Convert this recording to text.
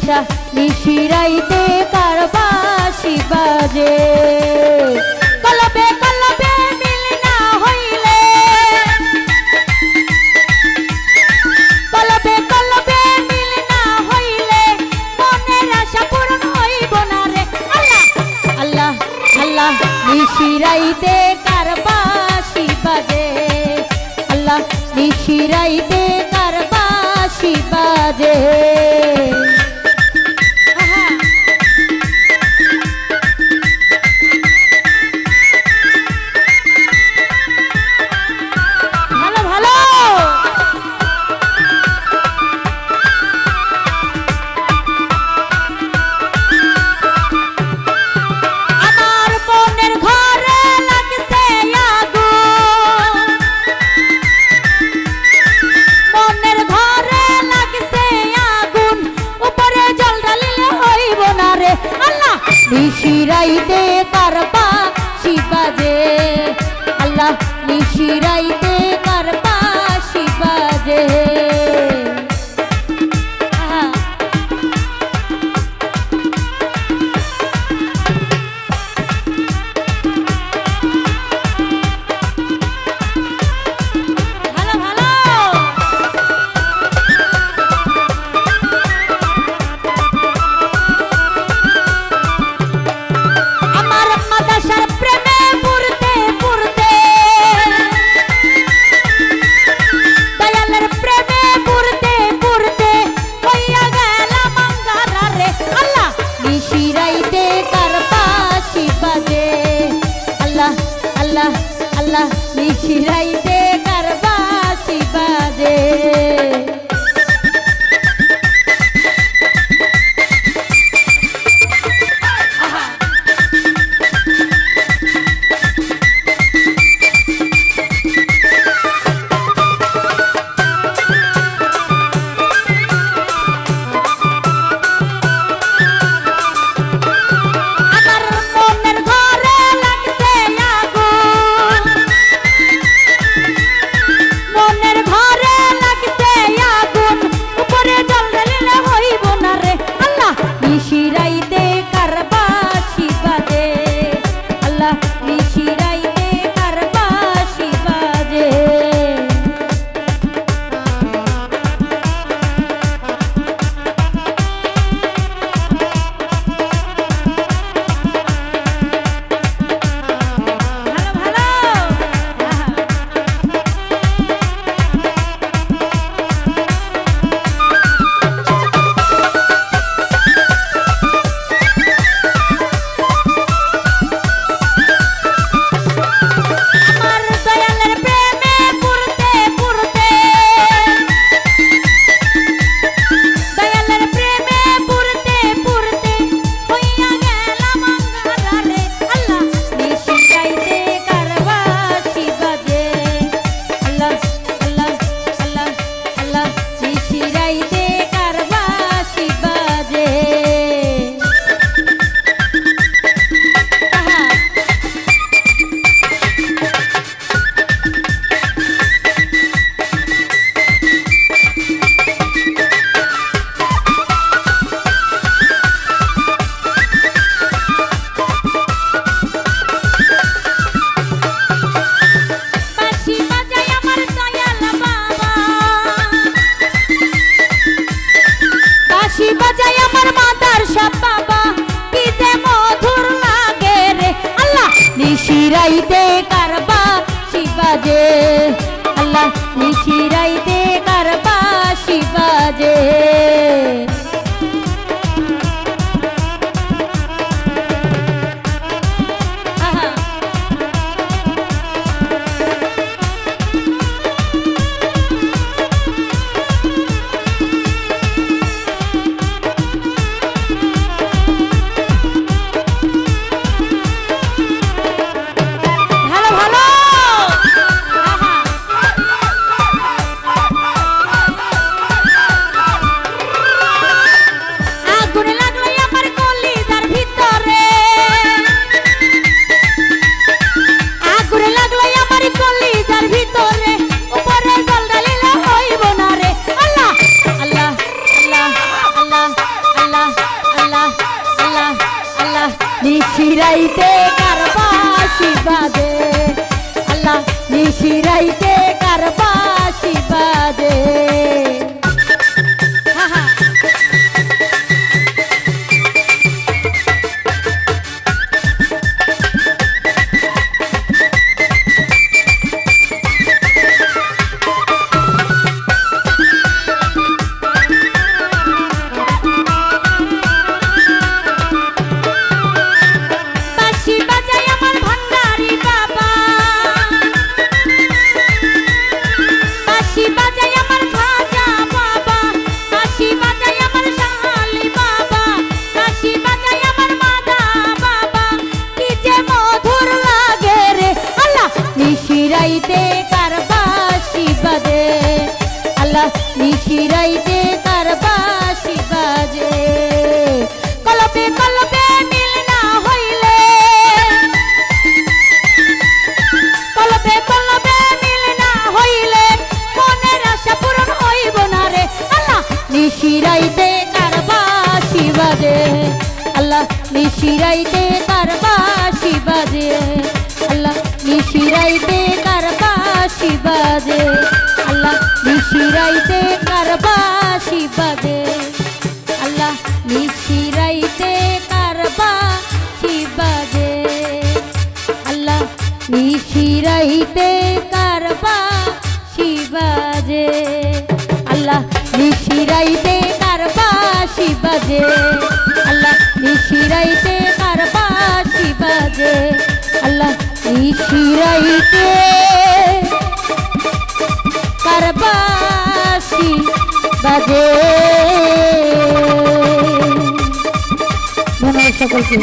আশা নিশিরাইতে কার বাঁশি বাজে কলবে কলবে মিল না হইলে কলবে কলবে মিল না হইলে মনের আশা পূরণ হইব না রে আল্লাহ আল্লাহ আল্লাহ নিশিরাইতে কার বাঁশি বাজে আল্লাহ নিশিরাইতে কার বাঁশি বাজে নিশিরাইতে কার বাঁশি বাজে আল্লাহ নিশিরাইতে কার বাঁশি বাজে আল্লাহ আল্লাহ নিশিরাইতে কার বাঁশি বাজে নিশিরাইতে কার বাঁশি বাজে আল্লাহ নিশিরাইতে কার বাঁশি বাজে নিশিরাইতে কার বাঁশি বাজে। নিশিরাইতে কার বাঁশি বাজে আল্লাহ নিশিরাইতে কার বাঁশি বাজে। কলবে কলবে মিল না হইলে কলবে কলবে মিল না হইলে মনের আশা পূরণ হইব না রে আল্লাহ নিশিরাইতে কার বাঁশি বাজে আল্লাহ নিশিরাইতে কার বাঁশি বাজে আল্লাহ নিশিরাইতে কার বাঁশি বাজে আল্লাহ নিশিরাইতে কার বাঁশি বাজে আল্লাহ নিশিরাইতে কার বাঁশি বাজে আল্লাহ নিশিরাইতে কার বাঁশি বাজে আল্লাহ নিশিরাইতে কার বাঁশি বাজে আল্লাহ নিশিরাইতে কার বাঁশি বাজে আল্লাহ নিশিরাইতে কার বাঁশি বাজে। ধন্যবাদ সকলকে।